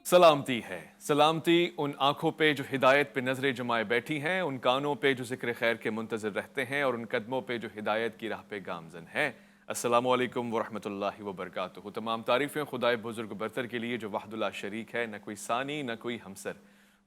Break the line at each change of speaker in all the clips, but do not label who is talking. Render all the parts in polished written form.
سلامتی ہے، سلامتی ان آنکھوں پہ جو ہدایت پہ نظریں جمائے بیٹھی ہیں، ان کانوں پہ جو ذکر خیر کے منتظر رہتے ہیں اور ان قدموں پہ جو ہدایت کی راہ پہ گامزن ہیں۔ السلام علیکم ورحمۃ اللہ وبرکاتہ۔ تمام تعریفیں خدائے بزرگ برتر کے لیے جو وحد اللہ شریک ہے، نہ کوئی ثانی نہ کوئی ہمسر۔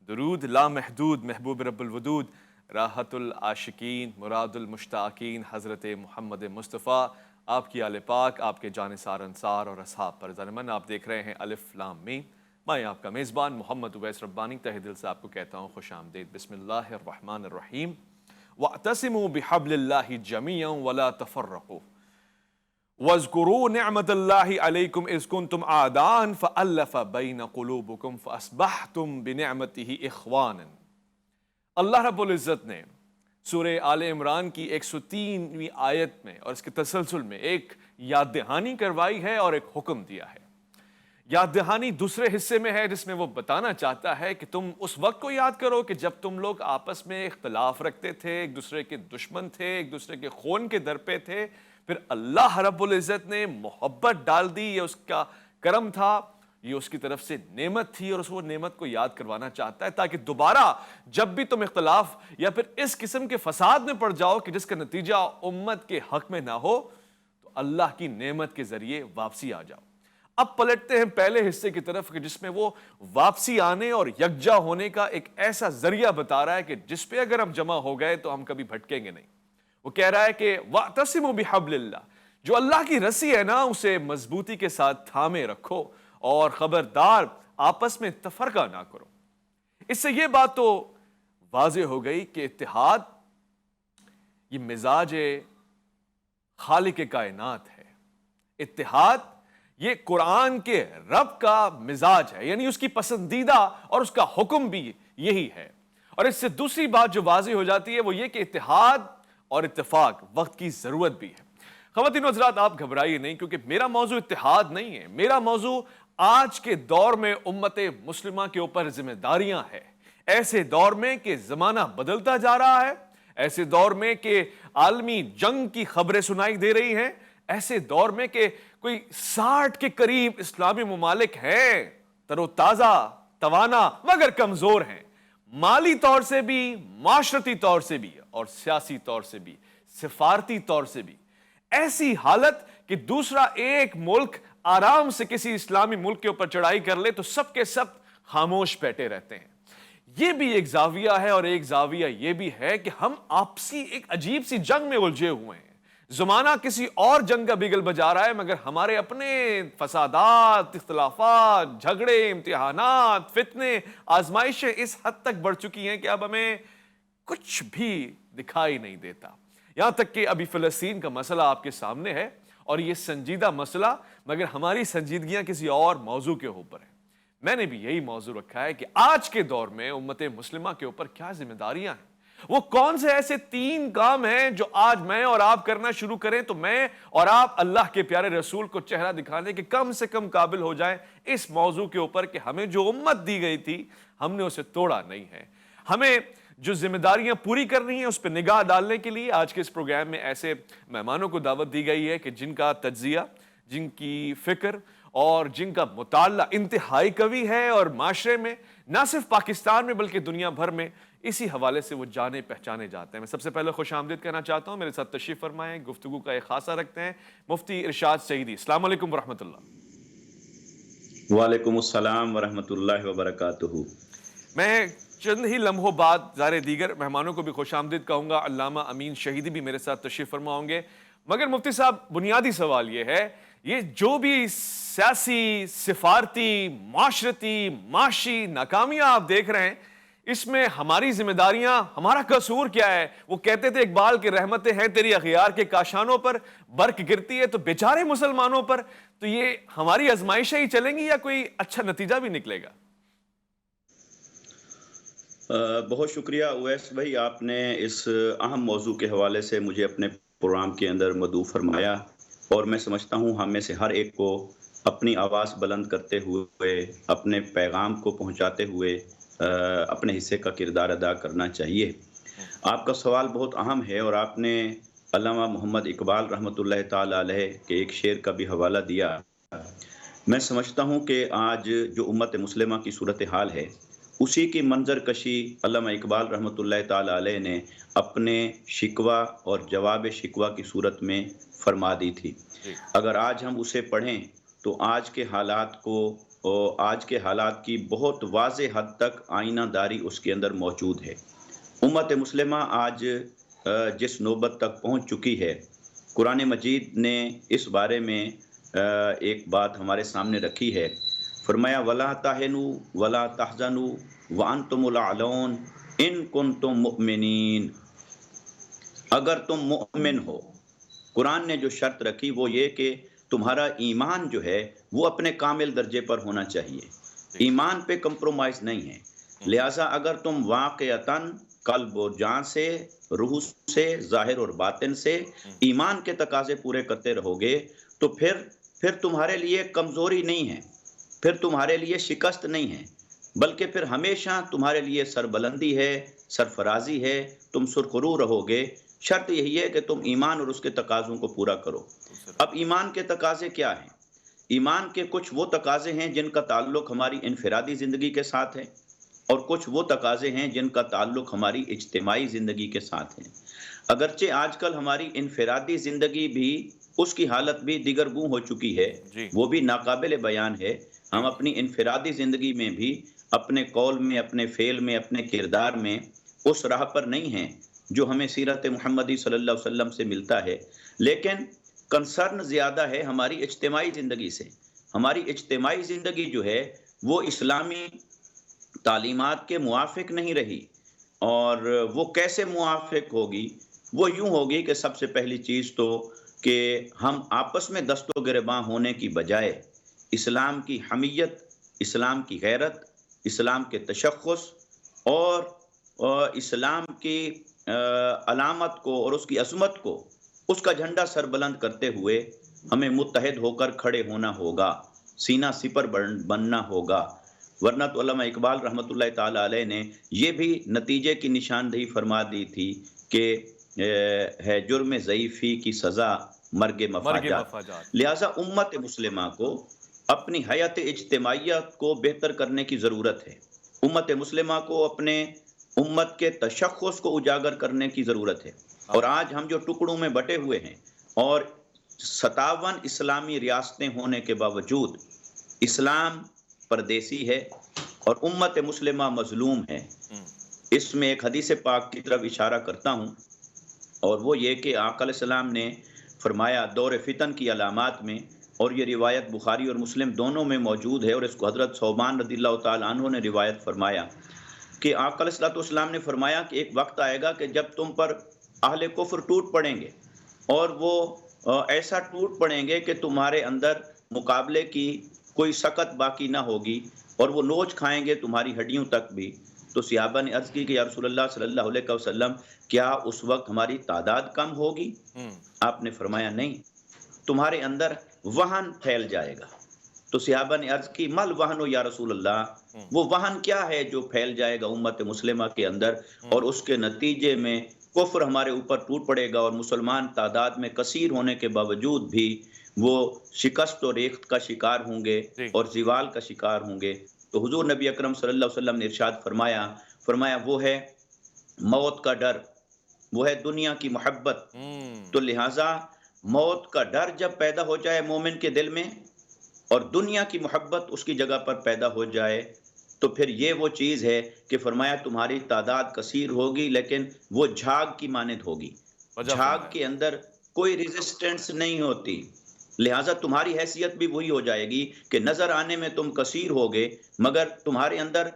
درود لامحدود محبوب رب الودود، راحت العاشقین مراد المشتاقین حضرت محمد مصطفیٰ، آپ کی آل پاک، آپ کے جانثار انصار اور اصحاب پر ضرمن۔ آپ دیکھ رہے ہیں الف لام میم۔ میں آپ کا میزبان محمد اویس ربانی تہ دل سے آپ کو کہتا ہوں خوش آمدید۔ بسم اللہ الرحمن الرحیم۔ وَاعْتَصِمُوا بِحَبْلِ اللَّهِ جَمِيعًا وَلَا تَفَرَّقُوا وَاذْكُرُوا نِعْمَةَ اللَّهِ عَلَيْكُمْ إِذْ كُنْتُمْ أَعْدَاءً فَأَلَّفَ بَيْنَ قُلُوبِكُمْ فَأَصْبَحْتُمْ بِنِعْمَتِهِ إِخْوَانًا۔ اللہ رب العزت نے سورہ آل عمران کی 103ویں آیت میں اور اس کے تسلسل میں ایک یاد دہانی کروائی ہے اور ایک حکم دیا ہے۔ یاد دہانی دوسرے حصے میں ہے جس میں وہ بتانا چاہتا ہے کہ تم اس وقت کو یاد کرو کہ جب تم لوگ آپس میں اختلاف رکھتے تھے، ایک دوسرے کے دشمن تھے، ایک دوسرے کے خون کے در پہ تھے، پھر اللہ رب العزت نے محبت ڈال دی۔ یہ اس کا کرم تھا، یہ اس کی طرف سے نعمت تھی اور اس وہ نعمت کو یاد کروانا چاہتا ہے تاکہ دوبارہ جب بھی تم اختلاف یا پھر اس قسم کے فساد میں پڑ جاؤ کہ جس کا نتیجہ امت کے حق میں نہ ہو، تو اللہ کی نعمت کے ذریعے واپسی آ جاؤ۔ اب پلٹتے ہیں پہلے حصے کی طرف کہ جس میں وہ واپسی آنے اور یکجا ہونے کا ایک ایسا ذریعہ بتا رہا ہے کہ جس پہ اگر ہم جمع ہو گئے تو ہم کبھی بھٹکیں گے نہیں۔ وہ کہہ رہا ہے کہ وَاعْتَصِمُوا بِحَبْلِ اللَّهِ، جو اللہ کی رسی ہے نا اسے مضبوطی کے ساتھ تھامے رکھو اور خبردار آپس میں تفرقہ نہ کرو۔ اس سے یہ بات تو واضح ہو گئی کہ اتحاد یہ مزاج خالق کائنات ہے۔ اتحاد یہ قرآن کے رب کا مزاج ہے، یعنی اس کی پسندیدہ اور اس کا حکم بھی یہی ہے۔ اور اس سے دوسری بات جو واضح ہو جاتی ہے وہ یہ کہ اتحاد اور اتفاق وقت کی ضرورت بھی ہے۔ خواتین و حضرات، آپ گھبرائیے نہیں کیونکہ میرا موضوع اتحاد نہیں ہے، میرا موضوع آج کے دور میں امت مسلمہ کے اوپر ذمہ داریاں ہیں۔ ایسے دور میں کہ زمانہ بدلتا جا رہا ہے، ایسے دور میں کہ عالمی جنگ کی خبریں سنائی دے رہی ہیں، ایسے دور میں کہ کوئی 60 کے قریب اسلامی ممالک ہیں تر و تازہ توانا مگر کمزور ہیں، مالی طور سے بھی، معاشرتی طور سے بھی اور سیاسی طور سے بھی، سفارتی طور سے بھی۔ ایسی حالت کہ دوسرا ایک ملک آرام سے کسی اسلامی ملک کے اوپر چڑھائی کر لے تو سب کے سب خاموش بیٹھے رہتے ہیں۔ یہ بھی ایک زاویہ ہے اور ایک زاویہ یہ بھی ہے کہ ہم آپسی ایک عجیب سی جنگ میں الجھے ہوئے ہیں۔ زمانہ کسی اور جنگ کا بگل بجا رہا ہے مگر ہمارے اپنے فسادات، اختلافات، جھگڑے، امتحانات، فتنے، آزمائشیں اس حد تک بڑھ چکی ہیں کہ اب ہمیں کچھ بھی دکھائی نہیں دیتا۔ یہاں تک کہ ابھی فلسطین کا مسئلہ آپ کے سامنے ہے اور یہ سنجیدہ مسئلہ، مگر ہماری سنجیدگیاں کسی اور موضوع کے اوپر ہیں۔ میں نے بھی یہی موضوع رکھا ہے کہ آج کے دور میں امت مسلمہ کے اوپر کیا ذمہ داریاں ہیں، وہ کون سے ایسے 3 کام ہیں جو آج میں اور آپ کرنا شروع کریں تو میں اور آپ اللہ کے پیارے رسول کو چہرہ دکھانے کے کم سے کم قابل ہو جائیں اس موضوع کے اوپر کہ ہمیں جو امت دی گئی تھی ہم نے اسے توڑا نہیں ہے۔ ہمیں جو ذمہ داریاں پوری کرنی ہیں اس پہ نگاہ ڈالنے کے لیے آج کے اس پروگرام میں ایسے مہمانوں کو دعوت دی گئی ہے کہ جن کا تجزیہ، جن کی فکر اور جن کا مطالعہ انتہائی قوی ہے اور معاشرے میں نہ صرف پاکستان میں بلکہ دنیا بھر میں اسی حوالے سے وہ جانے پہچانے جاتے ہیں۔ میں سب سے پہلے خوش آمدید کہنا چاہتا ہوں، میرے ساتھ تشریف فرمائیں، گفتگو کا ایک خاصہ رکھتے ہیں مفتی ارشاد سعیدی۔ السلام علیکم ورحمۃ اللہ۔
وعلیکم السلام ورحمۃ اللہ وبرکاتہ۔
میں چند ہی لمحوں بعد ظاہر دیگر مہمانوں کو بھی خوش آمدید کہوں گا، علامہ امین شہیدی بھی میرے ساتھ تشریف فرما ہوں گے، مگر مفتی صاحب بنیادی سوال یہ ہے، یہ جو بھی سیاسی، سفارتی، معاشرتی، معاشی ناکامیاں آپ دیکھ رہے ہیں، اس میں ہماری ذمہ داریاں، ہمارا قصور کیا ہے؟ وہ کہتے تھے اقبال کہ رحمتیں ہیں تیری اغیار کے کاشانوں پر، برق گرتی ہے تو بیچارے مسلمانوں پر، تو یہ ہماری آزمائشیں ہی چلیں گی یا کوئی اچھا نتیجہ بھی نکلے گا؟
بہت شکریہ اویس بھائی، آپ نے اس اہم موضوع کے حوالے سے مجھے اپنے پروگرام کے اندر مدعو فرمایا، اور میں سمجھتا ہوں ہم میں سے ہر ایک کو اپنی آواز بلند کرتے ہوئے، اپنے پیغام کو پہنچاتے ہوئے اپنے حصے کا کردار ادا کرنا چاہیے۔ آپ کا سوال بہت اہم ہے اور آپ نے علامہ محمد اقبال رحمۃ اللہ تعالی علیہ کے ایک شعر کا بھی حوالہ دیا میں سمجھتا ہوں کہ آج جو امت مسلمہ کی صورتحال ہے، اسی کی منظر کشی علامہ اقبال رحمۃ اللہ تعالی علیہ نے اپنے شکوہ اور جواب شکوہ کی صورت میں فرما دی تھی۔
جی
اگر آج ہم اسے پڑھیں تو آج کے حالات کی بہت واضح حد تک آئینہ داری اس کے اندر موجود ہے۔ امت مسلمہ آج جس نوبت تک پہنچ چکی ہے، قرآن مجید نے اس بارے میں ایک بات ہمارے سامنے رکھی ہے۔ فرمایا وَلَا تَهِنُوا وَلَا تَحْزَنُوا وَأَنْتُمُ الْأَعْلَوْنَ إِن كُنتُم مُؤْمِنِينَ۔ اگر تم مؤمن ہو، قرآن نے جو شرط رکھی وہ یہ کہ تمہارا ایمان جو ہے وہ اپنے کامل درجے پر ہونا چاہیے،
جی
ایمان پہ کمپرومائز نہیں ہے۔
ہم،
لہٰذا اگر تم واقعتاً قلب و جان سے، روح سے، ظاہر اور باطن سے
ہم،
ایمان کے تقاضے پورے کرتے رہو گے تو پھر تمہارے لیے کمزوری نہیں ہے، پھر تمہارے لیے شکست نہیں ہے، بلکہ پھر ہمیشہ تمہارے لیے سربلندی ہے، سرفرازی ہے، تم سرخرو رہو گے۔ شرط یہی ہے کہ تم ایمان اور اس کے تقاضوں کو پورا کرو۔
دوسرا
اب ایمان کے تقاضے کیا ہیں؟ ایمان کے کچھ وہ تقاضے ہیں جن کا تعلق ہماری انفرادی زندگی کے ساتھ ہے، اور کچھ وہ تقاضے ہیں جن کا تعلق ہماری اجتماعی زندگی کے ساتھ ہے۔ اگرچہ آج کل ہماری انفرادی زندگی بھی، اس کی حالت بھی دیگر گوں ہو چکی ہے،
جی
وہ بھی ناقابل بیان ہے۔
جی
ہم اپنی انفرادی زندگی میں بھی اپنے قول میں، اپنے فعل میں، اپنے کردار میں اس راہ پر نہیں ہیں جو ہمیں سیرت محمدی صلی اللہ علیہ وسلم سے ملتا ہے، لیکن کنسرن زیادہ ہے ہماری اجتماعی زندگی سے۔ ہماری اجتماعی زندگی جو ہے وہ اسلامی تعلیمات کے موافق نہیں رہی، اور وہ کیسے موافق ہوگی؟ وہ یوں ہوگی کہ سب سے پہلی چیز تو کہ ہم آپس میں دست و گریباں ہونے کی بجائے اسلام کی حمیت، اسلام کی غیرت، اسلام کے تشخص اور اسلام کی علامت کو اور اس کی عظمت کو، اس کا جھنڈا سر بلند کرتے ہوئے ہمیں متحد ہو کر کھڑے ہونا ہوگا، سینہ سپر بننا ہوگا۔ ورنہ تو علامہ اقبال رحمۃ اللہ تعالی علیہ نے یہ بھی نتیجے کی نشاندہی فرما دی تھی کہ ہے جرم ضعیفی کی سزا مرگ
مرگ
مفاجات۔
مفاجات۔
لہٰذا امت مسلمہ کو اپنی حیات اجتماعیت کو بہتر کرنے کی ضرورت ہے۔ امت مسلمہ کو اپنے امت کے تشخص کو اجاگر کرنے کی ضرورت ہے۔ اور
ہاں
آج ہم جو ٹکڑوں میں بٹے ہوئے ہیں، اور 57 اسلامی ریاستیں ہونے کے باوجود اسلام پردیسی ہے اور امت مسلمہ مظلوم ہے۔
ہم،
اس میں ایک حدیث پاک کی طرف اشارہ کرتا ہوں، اور وہ یہ کہ آقا علیہ السلام نے فرمایا دور فتن کی علامات میں، اور یہ روایت بخاری اور مسلم دونوں میں موجود ہے، اور اس کو حضرت ثوبان رضی اللہ تعالیٰ عنہ نے روایت فرمایا کہ آقا علیہ السلام نے فرمایا کہ ایک وقت آئے گا کہ جب تم پر اہل کفر ٹوٹ پڑیں گے، اور وہ ایسا ٹوٹ پڑیں گے کہ تمہارے اندر مقابلے کی کوئی سکت باقی نہ ہوگی، اور وہ نوچ کھائیں گے تمہاری ہڈیوں تک بھی۔ تو صحابہ نے عرض کی کہ یا رسول اللہ صلی اللہ علیہ وسلم، کیا اس وقت ہماری تعداد کم ہوگی؟
ہم،
آپ نے فرمایا نہیں، تمہارے اندر وہن پھیل جائے گا۔ تو صحابہ نے عرض کی مل وہن یا رسول اللہ،
ہم،
وہ وہن کیا ہے جو پھیل جائے گا امت مسلمہ کے اندر، اور اس کے نتیجے میں کفر ہمارے اوپر ٹوٹ پڑے گا، اور مسلمان تعداد میں کثیر ہونے کے باوجود بھی وہ شکست و ریخت کا شکار ہوں گے
جی
اور زوال کا شکار ہوں گے۔ تو حضور نبی اکرم صلی اللہ علیہ وسلم نے ارشاد فرمایا وہ ہے موت کا ڈر، وہ ہے دنیا کی محبت۔
ہم،
تو لہٰذا موت کا ڈر جب پیدا ہو جائے مومن کے دل میں، اور دنیا کی محبت اس کی جگہ پر پیدا ہو جائے، تو پھر یہ وہ چیز ہے کہ فرمایا تمہاری تعداد کثیر ہوگی لیکن وہ جھاگ کی مانند ہوگی،
وجہ
جھاگ
فرمایا۔
کے اندر کوئی ریزسٹنس نہیں ہوتی۔ لہٰذا تمہاری حیثیت بھی وہی ہو جائے گی کہ نظر آنے میں تم کثیر ہوگے، مگر تمہارے اندر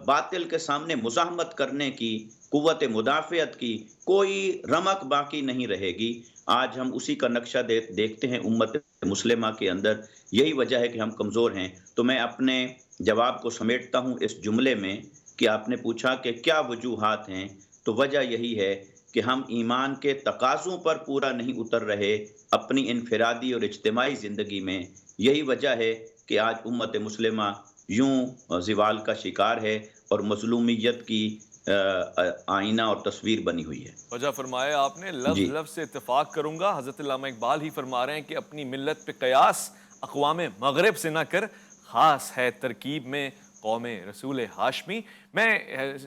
باطل کے سامنے مزاحمت کرنے کی، قوت مدافعت کی کوئی رمق باقی نہیں رہے گی۔ آج ہم اسی کا نقشہ دیکھتے ہیں امت مسلمہ کے اندر، یہی وجہ ہے کہ ہم کمزور ہیں۔ تو میں اپنے جواب کو سمیٹتا ہوں اس جملے میں کہ آپ نے پوچھا کہ کیا وجوہات ہیں، تو وجہ یہی ہے کہ ہم ایمان کے تقاضوں پر پورا نہیں اتر رہے اپنی انفرادی اور اجتماعی زندگی میں۔ یہی وجہ ہے کہ آج امت مسلمہ یوں زوال کا شکار ہے اور مظلومیت کی آئینہ اور تصویر بنی ہوئی ہے۔
وجہ فرمایا آپ نے، لفظ
جی
لفظ سے اتفاق کروں گا۔ حضرت علامہ اقبال ہی فرما رہے ہیں کہ اپنی ملت پہ قیاس اقوام مغرب سے نہ کر خاص ہے ترکیب میں قوم رسول ہاشمی۔ میں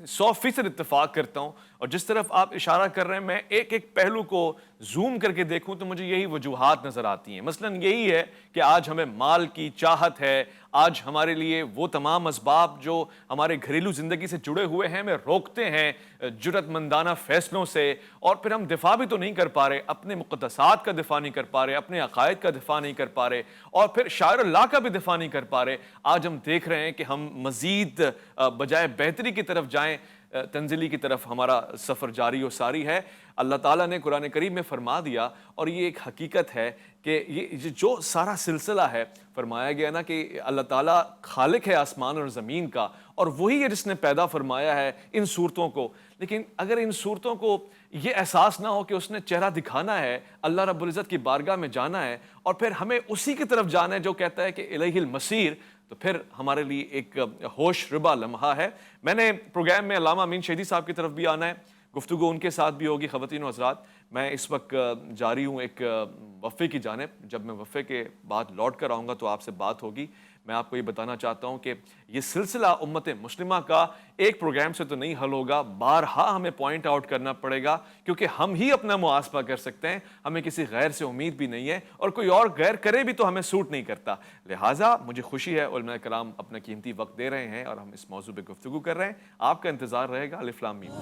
100% اتفاق کرتا ہوں، اور جس طرف آپ اشارہ کر رہے ہیں میں ایک ایک پہلو کو زوم کر کے دیکھوں تو مجھے یہی وجوہات نظر آتی ہیں۔ مثلاً یہی ہے کہ آج ہمیں مال کی چاہت ہے، آج ہمارے لیے وہ تمام اسباب جو ہمارے گھریلو زندگی سے جڑے ہوئے ہیں ہمیں روکتے ہیں جرأت مندانہ فیصلوں سے، اور پھر ہم دفاع بھی تو نہیں کر پا رہے، اپنے مقدسات کا دفاع نہیں کر پا رہے، اپنے عقائد کا دفاع نہیں کر پا رہے، اور پھر شاعر اللہ کا بھی دفاع نہیں کر پا رہے۔ آج ہم دیکھ رہے ہیں کہ ہم مزید بجائے بہتری کی طرف جائیں، تنزلی کی طرف ہمارا سفر جاری و ساری ہے۔ اللہ تعالیٰ نے قرآن کریم میں فرما دیا، اور یہ ایک حقیقت ہے کہ یہ جو سارا سلسلہ ہے، فرمایا گیا نا کہ اللہ تعالیٰ خالق ہے آسمان اور زمین کا، اور وہی ہے جس نے پیدا فرمایا ہے ان صورتوں کو۔ لیکن اگر ان صورتوں کو یہ احساس نہ ہو کہ اس نے چہرہ دکھانا ہے، اللہ رب العزت کی بارگاہ میں جانا ہے، اور پھر ہمیں اسی کی طرف جانا ہے جو کہتا ہے کہ الیہ المصیر، تو پھر ہمارے لیے ایک ہوش ربا لمحہ ہے۔ میں نے پروگرام میں علامہ امین شہیدی صاحب کی طرف بھی آنا ہے، گفتگو ان کے ساتھ بھی ہوگی۔ خواتین و حضرات، میں اس وقت جاری ہوں ایک وقفے کی جانب، جب میں وقفے کے بعد لوٹ کر آؤں گا تو آپ سے بات ہوگی۔ میں آپ کو یہ بتانا چاہتا ہوں کہ یہ سلسلہ امت مسلمہ کا ایک پروگرام سے تو نہیں حل ہوگا، بارہا ہمیں پوائنٹ آؤٹ کرنا پڑے گا، کیونکہ ہم ہی اپنا محاسبہ کر سکتے ہیں، ہمیں کسی غیر سے امید بھی نہیں ہے، اور کوئی اور غیر کرے بھی تو ہمیں سوٹ نہیں کرتا۔ لہٰذا مجھے خوشی ہے علماء کرام اپنا قیمتی وقت دے رہے ہیں اور ہم اس موضوع پہ گفتگو کر رہے ہیں۔ آپ کا انتظار رہے گا۔ الف لام میم۔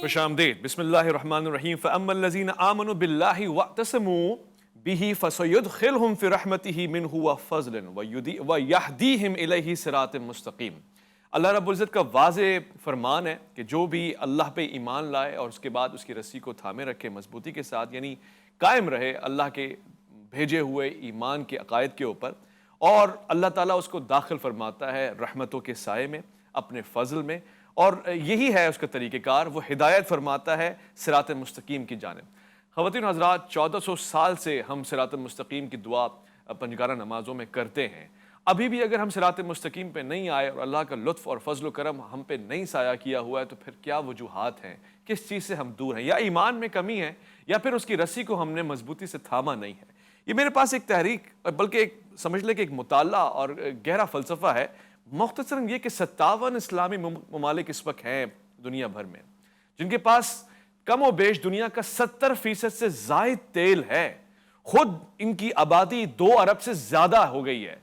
خوش آمدید۔ بسم اللہ الرحمن الرحیم۔ فَأَمَّا الَّذِينَ آمَنُوا بِاللَّهِ وَاعْتَصَمُوا بِهِ فَسَيُدْخِلُهُمْ فِي رَحْمَتِهِ مِنْهُ وَفَضْلٍ وَيَهْدِيهِمْ إِلَيْهِ صِرَاطٍ مستقیم۔ اللہ رب العزت کا واضح فرمان ہے کہ جو بھی اللہ پہ ایمان لائے اور اس کے بعد اس کی رسی کو تھامے رکھے مضبوطی کے ساتھ، یعنی قائم رہے اللہ کے بھیجے ہوئے ایمان کے عقائد کے اوپر، اور اللہ تعالیٰ اس کو داخل فرماتا ہے رحمتوں کے سائے میں، اپنے فضل میں، اور یہی ہے اس کا طریقہ کار، وہ ہدایت فرماتا ہے صراط مستقیم کی جانب۔ خواتین و حضرات، 1400 سال سے ہم صراط مستقیم کی دعا پنجگارہ نمازوں میں کرتے ہیں۔ ابھی بھی اگر ہم صراط مستقیم پہ نہیں آئے اور اللہ کا لطف اور فضل و کرم ہم پہ نہیں سایہ کیا ہوا ہے، تو پھر کیا وجوہات ہیں؟ کس چیز سے ہم دور ہیں؟ یا ایمان میں کمی ہے، یا پھر اس کی رسی کو ہم نے مضبوطی سے تھاما نہیں ہے۔ یہ میرے پاس ایک تحریک، بلکہ ایک سمجھ لے کہ ایک مطالعہ اور گہرا فلسفہ ہے، مختصراً یہ کہ 57 اسلامی ممالک اس وقت ہیں دنیا بھر میں، جن کے پاس کم و بیش دنیا کا 70% سے زائد تیل ہے۔ خود ان کی آبادی 2 ارب سے زیادہ ہو گئی ہے،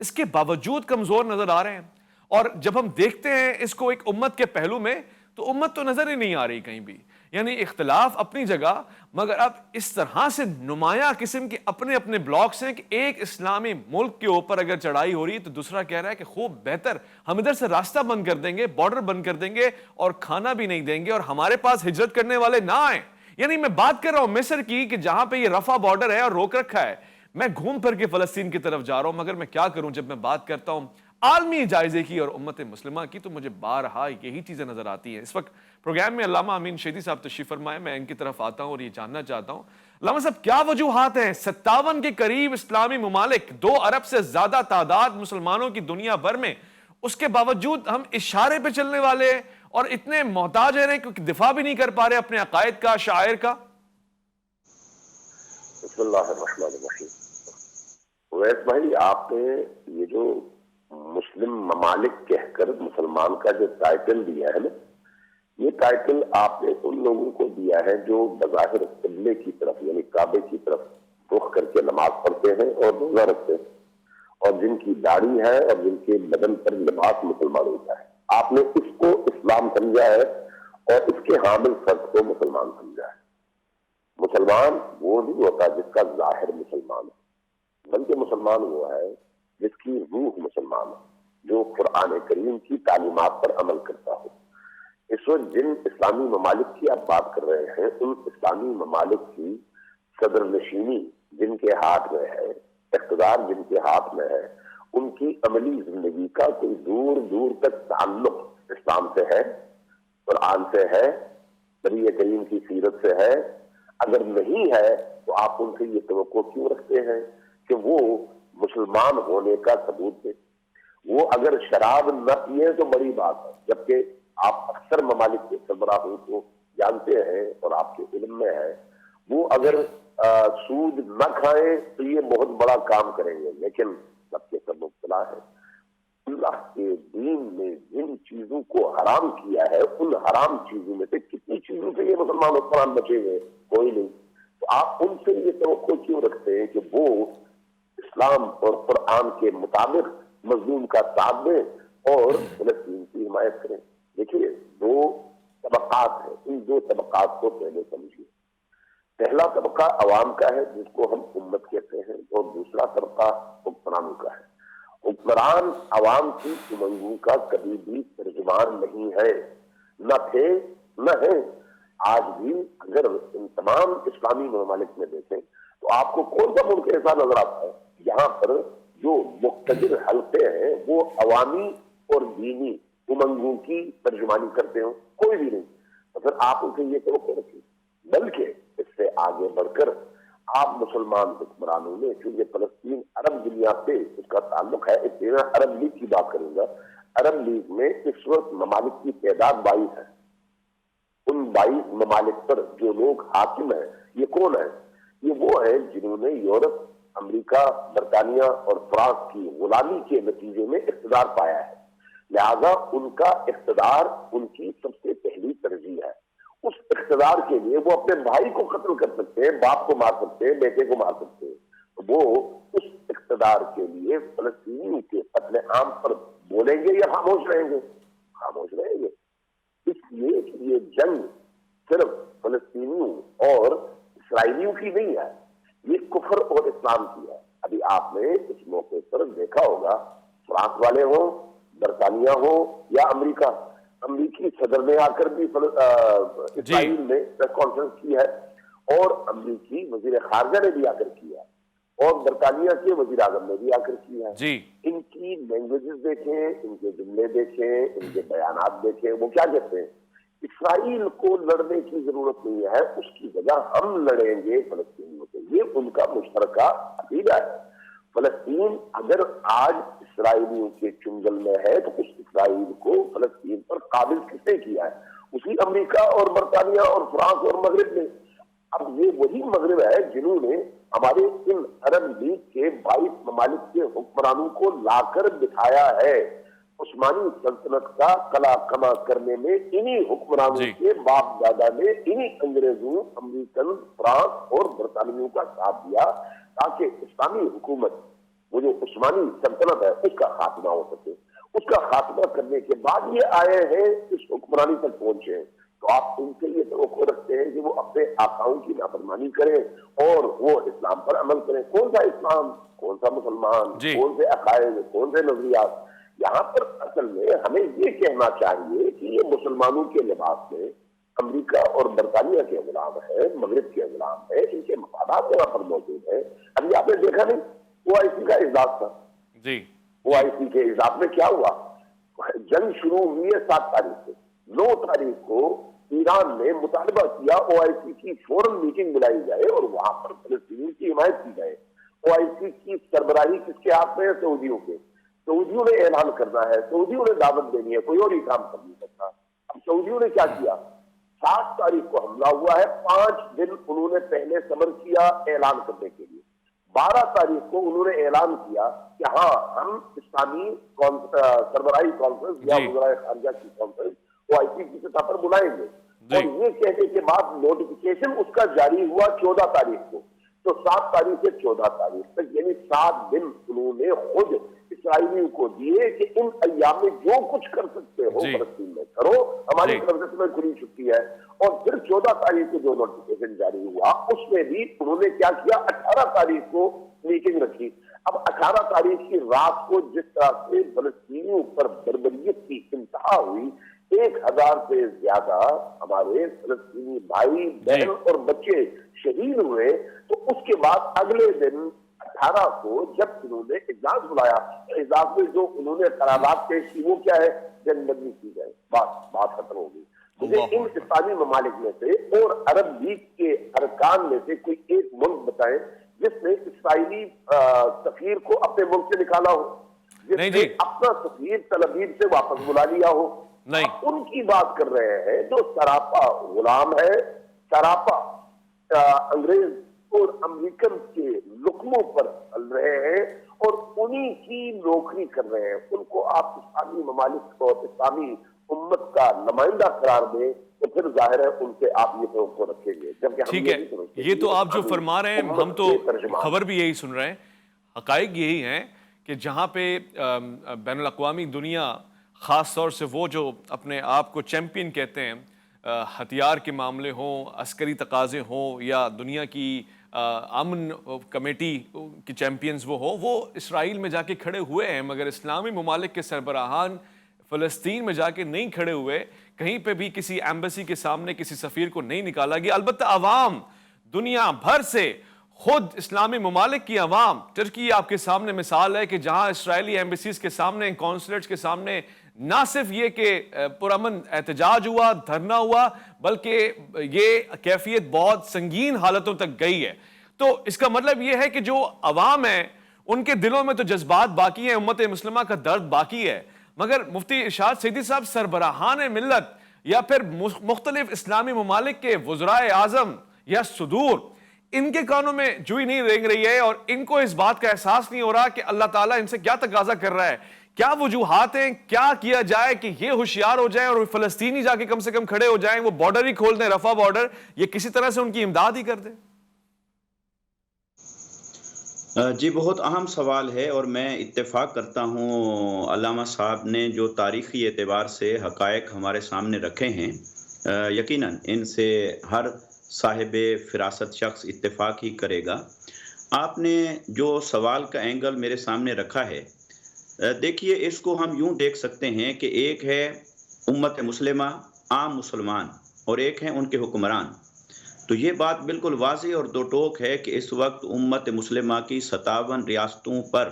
اس کے باوجود کمزور نظر آ رہے ہیں۔ اور جب ہم دیکھتے ہیں اس کو ایک امت کے پہلو میں، تو امت تو نظر ہی نہیں آ رہی کہیں بھی۔ یعنی اختلاف اپنی جگہ، مگر اب اس طرح سے نمایاں قسم کے اپنے اپنے بلاکس ہیں کہ ایک اسلامی ملک کے اوپر اگر چڑھائی ہو رہی ہے تو دوسرا کہہ رہا ہے کہ خوب بہتر، ہم ادھر سے راستہ بند کر دیں گے، بارڈر بند کر دیں گے، اور کھانا بھی نہیں دیں گے، اور ہمارے پاس ہجرت کرنے والے نہ آئیں۔ یعنی میں بات کر رہا ہوں مصر کی، کہ جہاں پہ یہ رفح بارڈر ہے اور روک رکھا ہے، میں گھوم پھر کے فلسطین کی طرف جا رہا ہوں، مگر میں کیا کروں، جب میں بات کرتا ہوں عالمی جائزے کی اور امت مسلمہ کی، تو مجھے بارہا یہی چیزیں نظر آتی ہیں۔ اس وقت پروگرام میں علامہ امین شہیدی صاحب تشریف فرمائے، میں ان کی طرف آتا ہوں اور یہ جاننا چاہتا ہوں، علامہ صاحب کیا وجوہات ہیں؟ 57 کے قریب اسلامی ممالک، 2 ارب سے زیادہ تعداد مسلمانوں کی دنیا بھر میں، اس کے باوجود ہم اشارے پہ چلنے والے اور اتنے محتاج ہیں کہ دفاع بھی نہیں کر پا رہے اپنے عقائد کا، شاعر کا۔
بسم اللہ الرحمن الرحیم۔ ویس بھائی، آپ نے یہ جو مسلم ممالک کہہ کر مسلمان کا جو ٹائٹل دیا ہے نا، یہ ٹائٹل آپ نے ان لوگوں کو دیا ہے جو بظاہر قبلے کی طرف یعنی کعبے کی طرف رخ کر کے نماز پڑھتے ہیں اور روزہ رکھتے ہیں، اور جن کی داڑھی ہے اور جن کے بدن پر لباس مسلمانوں کا ہے۔ آپ نے اس کو اسلام سمجھا ہے اور اس کے حامل فرد کو مسلمان سمجھا ہے۔ مسلمان وہ نہیں ہوتا جس کا ظاہر مسلمان ہے، بلکہ مسلمان وہ ہے جس کی روح مسلمان ہے، جو قرآن کریم کی تعلیمات پر عمل کرتا ہو۔ اس وقت جن اسلامی ممالک کی آپ بات کر رہے ہیں، ان اسلامی ممالک کی صدر نشینی جن کے ہاتھ میں ہے، اقتدار جن کے ہاتھ میں ہے، ان کی عملی زندگی کا کوئی دور دور تک تعلق اسلام سے ہے، قرآن سے ہے، نبی کریم کی سیرت سے ہے۔ اگر نہیں ہے تو آپ ان سے یہ توقع کیوں رکھتے ہیں کہ وہ مسلمان ہونے کا ثبوت دیں؟ وہ اگر شراب نہ پیے تو بڑی بات ہے، جبکہ آپ اکثر ممالک کے سربراہوں کو جانتے ہیں اور آپ کے علم میں ہے، وہ اگر سود نہ کھائیں تو یہ بہت بڑا کام کریں گے، لیکن سب کے سب مبتلا ہے۔ اللہ کے دین نے جن چیزوں کو حرام کیا ہے ان حرام چیزوں میں سے کتنی چیزوں سے یہ مسلمان حکمران بچیں گے؟ کوئی نہیں۔ تو آپ ان سے یہ توقع کیوں رکھتے ہیں کہ وہ اسلام اور قرآن کے مطابق مظلوم کا ساتھ دیں اور فلسطین کی حمایت کریں؟ دیکھیے، دو طبقات ہیں، ان دو طبقات کو پہلے سمجھیے۔ پہلا طبقہ عوام کا ہے جس کو ہم امت کہتے ہیں، اور دوسرا طبقہ حکمرانوں کا ہے۔ حکمران عوام کی امنگوں کا کبھی بھی ترجمان نہیں ہے، نہ تھے نہ ہیں۔ آج بھی اگر ان تمام اسلامی ممالک میں دیکھیں تو آپ کو کون سا ملک ایسا نظر آتا ہے یہاں پر جو مقتدر حلقے ہیں وہ عوامی اور دینی امنگوں کی ترجمانی کرتے ہوں؟ کوئی بھی نہیں۔ تو پھر آپ ان سے یہ توقع رکھیں، بلکہ اس سے آگے بڑھ کر آپ مسلمان حکمرانوں نے، کیونکہ فلسطین عرب دنیا سے اس کا تعلق ہے، اس لیے میں عرب لیگ کی بات کروں گا۔ عرب لیگ میں اس وقت ممالک کی تعداد 22 ہے۔ ان 22 ممالک پر جو لوگ حاکم ہیں یہ کون ہیں؟ یہ وہ ہیں جنہوں نے یورپ، امریکہ، برطانیہ اور فرانس کی غلامی کے نتیجے میں اقتدار پایا ہے، لہذا ان کا اقتدار ان کی سب سے پہلی ترجیح ہے۔ اس اقتدار کے لیے وہ اپنے بھائی کو قتل کر سکتے ہیں، باپ کو مار سکتے ہیں، بیٹے کو مار سکتے ہیں۔ وہ اس اقتدار کے لیے فلسطینیوں کے قتل عام پر بولیں گے یا خاموش رہیں گے؟ خاموش رہیں گے۔ اس لیے کہ یہ جنگ صرف فلسطینیوں اور اسرائیلیوں کی نہیں ہے، یہ کفر اور اسلام کی ہے۔ ابھی آپ نے اس موقع پر دیکھا ہوگا، فرانس والے ہوں، برطانیہ ہو یا امریکہ، امریکی صدر نے آ کر بھی اسرائیل میں پریس کانفرنس کی ہے، اور امریکی وزیر خارجہ نے بھی آ کر کیا، اور برطانیہ کے وزیر اعظم نے بھی آ کر کیا ہے۔ ان کی لینگویجز دیکھیں، ان کے جملے دیکھیں، ان کے بیانات دیکھیں، وہ کیا کہتے ہیں؟ اسرائیل کو لڑنے کی ضرورت نہیں ہے، اس کی جگہ ہم لڑیں گے فلسطینیوں سے۔ یہ ان کا مشترکہ عقیدہ ہے۔ فلسطین اگر آج اسرائیلیوں کے چنگل میں ہے تو اس اسرائیل کو فلسطین پر قابض کس نے کیا ہے؟ اسی امریکہ اور برطانیہ اور فرانس اور مغرب نے۔ اب یہ وہی مغرب ہے جنہوں نے ہمارے ان عرب لیگ کے 22 ممالک کے حکمرانوں کو لا کر بٹھایا ہے۔ عثمانی سلطنت کا قلع کما کرنے میں انہی حکمرانوں کے باپ دادا نے انہی انگریزوں، امریکن، فرانس اور برطانویوں کا ساتھ دیا تاکہ اسلامی حکومت، وہ جو عثمانی سلطنت ہے، اس کا خاتمہ ہو سکے۔ اس کا خاتمہ کرنے کے بعد یہ آئے ہیں، اس حکمرانی تک پہنچے ہیں۔ تو آپ ان سے یہ توقع رکھتے ہیں کہ وہ اپنے آقاؤں کی نافرمانی کریں اور وہ اسلام پر عمل کریں۔ کون سا اسلام، کون سا مسلمان، کون سے عقائد، کون سے نظریات؟ یہاں پر اصل میں ہمیں یہ کہنا چاہیے کہ یہ مسلمانوں کے لباس میں امریکہ اور برطانیہ کے غلام ہے، مغرب کے غلام ہے، ان کے مفادات یہاں پر موجود ہیں۔ ابھی آپ نے دیکھا نہیں OIC کا اجلاس تھا، OIC کے اجلاس میں کیا ہوا؟ جنگ شروع ہوئی ہے 7 تاریخ سے، 9 تاریخ کو ایران نے مطالبہ کیا OIC کی فوراً میٹنگ بلائی جائے اور وہاں پر فلسطینیوں کی حمایت کی جائے۔ OIC کی سربراہی کس کے ہاتھ میں ہے؟ سعودیوں کے۔ سعودیوں نے اعلان کرنا ہے، سعودیوں نے دعوت دینی ہے، کوئی اور ہی کام کر نہیں سکتا۔ اب سعودیوں نے کیا کیا؟ 7 تاریخ کو حملہ ہوا ہے، 5 دن انہوں نے پہلے صبر کیا اعلان کرنے کے لیے۔ 12 تاریخ کو انہوں نے اعلان کیا کہ ہاں ہم اسلامی سربراہی کانفرنس یا وزرائے خارجہ کی کانفرنس OIC کی سطح پر بلائیں گے، اور یہ کہنے کے بعد نوٹیفیکیشن اس کا جاری ہوا 14 تاریخ کو۔ تو 7 تاریخ سے 14 تاریخ تک یعنی 7 دن انہوں نے خود اسرائیلیوں کو دیے کہ ان ایام میں جو کچھ کر سکتے ہو فلسطین میں کرو، ہماری طرف سے تمہیں کھلی چھٹی ہے۔ اور پھر 14 تاریخ کو جو نوٹیفیکیشن جاری ہوا اس میں بھی انہوں نے کیا کیا؟ 18 تاریخ کو میٹنگ رکھی۔ اب 18 تاریخ کی رات کو جس طرح سے فلسطینیوں پر بربریت کی انتہا ہوئی، 1000 سے زیادہ ہمارے فلسطینی بھائی بہن اور بچے شہید ہوئے، تو اس کے بعد اگلے دن 18 کو جب انہوں نے اجلاس بلایا، اجلاس میں جو انہوں نے قرارداد پیش کی وہ کیا ہے؟ جنگ بندی کی جائے، بات ختم ہو گئی۔ مجھے ان اسلامی ممالک میں سے اور عرب لیگ کے ارکان میں سے کوئی ایک ملک بتائیں جس نے اسرائیلی سفیر کو اپنے ملک سے نکالا ہو۔
نہیں
جس نے
جی
اپنا سفیر تل ابیب سے واپس بلا لیا ہو.
نہیں
آپ ان کی بات کر رہے ہیں جو سراپا غلام ہے, سراپا انگریز اور امریکن کے لقموں پر چل رہے ہیں اور انہی کی نوکری کر رہے ہیں. ان کو آپ اسلامی ممالک کو, اسلامی امت کا نمائندہ قرار دیں تو پھر ظاہر ہے ان سے آپ یہ توقع رکھیں گے. جبکہ ہم
ٹھیک
یہ
ہے,
نہیں سمجھتے
یہ
کہ
تو آپ جو
اسلامی
فرما رہے ہیں ہم
امت
تو
کے ترجمان.
خبر بھی یہی سن رہے ہیں, حقائق یہی ہیں کہ جہاں پہ بین الاقوامی دنیا, خاص طور سے وہ جو اپنے آپ کو چیمپئن کہتے ہیں, ہتھیار کے معاملے ہوں, عسکری تقاضے ہوں, یا دنیا کی امن کمیٹی کی چیمپئنز وہ اسرائیل میں جا کے کھڑے ہوئے ہیں, مگر اسلامی ممالک کے سربراہان فلسطین میں جا کے نہیں کھڑے ہوئے. کہیں پہ بھی کسی ایمبیسی کے سامنے کسی سفیر کو نہیں نکالا گیا. البتہ عوام دنیا بھر سے, خود اسلامی ممالک کی عوام, ترکی آپ کے سامنے مثال ہے کہ جہاں اسرائیلی ایمبیسیز کے سامنے, کونسلیٹس کے سامنے نہ صرف یہ کہ پرامن احتجاج ہوا, دھرنا ہوا, بلکہ یہ کیفیت بہت سنگین حالتوں تک گئی ہے. تو اس کا مطلب یہ ہے کہ جو عوام ہیں ان کے دلوں میں تو جذبات باقی ہیں, امت مسلمہ کا درد باقی ہے, مگر مفتی ارشاد سیدی صاحب سربراہان ملت یا پھر مختلف اسلامی ممالک کے وزرائے اعظم یا صدور, ان کے کانوں میں جوئی نہیں رینگ رہی ہے اور ان کو اس بات کا احساس نہیں ہو رہا کہ اللہ تعالیٰ ان سے کیا تقاضا کر رہا ہے. کیا وجوہات ہیں, کیا کیا جائے کہ یہ ہوشیار ہو جائیں اور فلسطینی جا کے کم سے کم کھڑے ہو جائیں, وہ بارڈر ہی کھول دیں, رفح بارڈر, یہ کسی طرح سے ان کی امداد ہی کر دیں؟
جی بہت اہم سوال ہے, اور میں اتفاق کرتا ہوں علامہ صاحب نے جو تاریخی اعتبار سے حقائق ہمارے سامنے رکھے ہیں, یقیناً ان سے ہر صاحب فراست شخص اتفاق ہی کرے گا. آپ نے جو سوال کا اینگل میرے سامنے رکھا ہے, دیکھیے اس کو ہم یوں دیکھ سکتے ہیں کہ ایک ہے امت مسلمہ, عام مسلمان, اور ایک ہے ان کے حکمران. تو یہ بات بالکل واضح اور دو ٹوک ہے کہ اس وقت امت مسلمہ کی 57 ریاستوں پر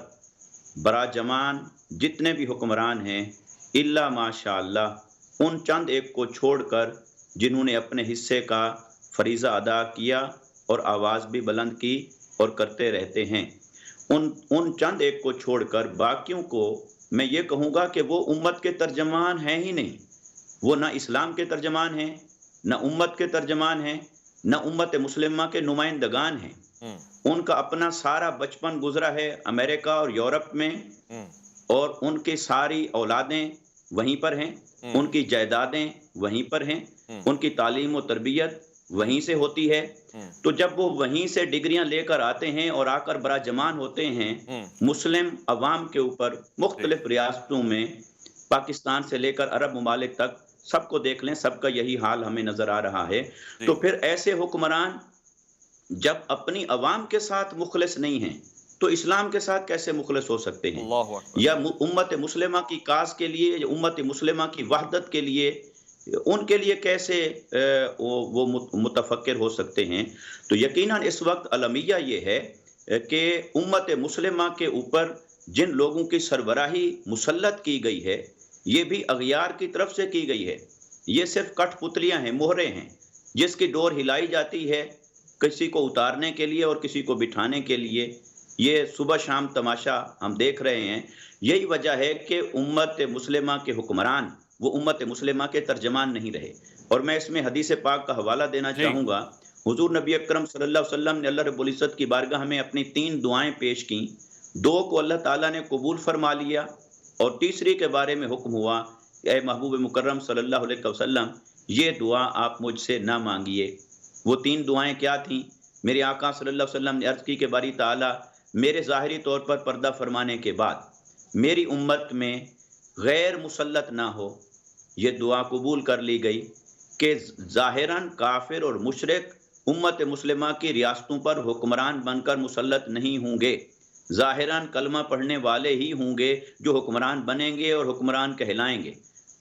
براجمان جتنے بھی حکمران ہیں, الا ماشاء اللہ ان چند ایک کو چھوڑ کر جنہوں نے اپنے حصے کا فریضہ ادا کیا اور آواز بھی بلند کی اور کرتے رہتے ہیں, ان چند ایک کو چھوڑ کر باقیوں کو میں یہ کہوں گا کہ وہ امت کے ترجمان ہیں ہی نہیں. وہ نہ اسلام کے ترجمان ہیں, نہ امت کے ترجمان ہیں, نہ امت مسلمہ کے نمائندگان ہیں. ان کا اپنا سارا بچپن گزرا ہے امریکہ اور یورپ میں, اور ان کی ساری اولادیں وہیں پر ہیں, ان کی جائیدادیں وہیں پر ہیں, ان کی تعلیم و تربیت وہیں سے ہوتی ہے. تو جب وہ وہیں سے ڈگریاں لے کر آتے ہیں اور آ کر براجمان ہوتے ہیں مسلم عوام کے اوپر, مختلف ریاستوں میں, پاکستان سے لے کر عرب ممالک تک, سب کو دیکھ لیں, سب کا یہی حال ہمیں نظر آ رہا ہے. تو پھر ایسے حکمران جب اپنی عوام کے ساتھ مخلص نہیں ہیں تو اسلام کے ساتھ کیسے مخلص ہو سکتے ہیں؟
اللہ اکبر.
یا امت مسلمہ کی کاز کے لیے, یا امت مسلمہ کی وحدت کے لیے, ان کے لیے کیسے وہ متفکر ہو سکتے ہیں؟ تو یقیناً اس وقت المیہ یہ ہے کہ امت مسلمہ کے اوپر جن لوگوں کی سربراہی مسلط کی گئی ہے, یہ بھی اغیار کی طرف سے کی گئی ہے. یہ صرف کٹھ پتلیاں ہیں, مہرے ہیں, جس کی ڈور ہلائی جاتی ہے کسی کو اتارنے کے لیے اور کسی کو بٹھانے کے لیے. یہ صبح شام تماشا ہم دیکھ رہے ہیں. یہی وجہ ہے کہ امت مسلمہ کے حکمران وہ امت مسلمہ کے ترجمان نہیں رہے. اور میں اس میں حدیث پاک کا حوالہ دینا چاہوں گا. حضور نبی اکرم صلی اللہ علیہ وسلم نے اللہ رب العزت کی بارگاہ میں اپنی 3 دعائیں پیش کیں, 2 کو اللہ تعالیٰ نے قبول فرما لیا, اور تیسری کے بارے میں حکم ہوا اے محبوب مکرم صلی اللہ علیہ وسلم, یہ دعا آپ مجھ سے نہ مانگیے. وہ 3 دعائیں کیا تھیں؟ میرے آقا صلی اللہ علیہ وسلم نے عرض کی کہ باری تعالیٰ میرے ظاہری طور پر پردہ فرمانے کے بعد میری امت میں غیر مسلط نہ ہو. یہ دعا قبول کر لی گئی کہ ظاہراً کافر اور مشرک امت مسلمہ کی ریاستوں پر حکمران بن کر مسلط نہیں ہوں گے. ظاہراً کلمہ پڑھنے والے ہی ہوں گے جو حکمران بنیں گے اور حکمران کہلائیں گے.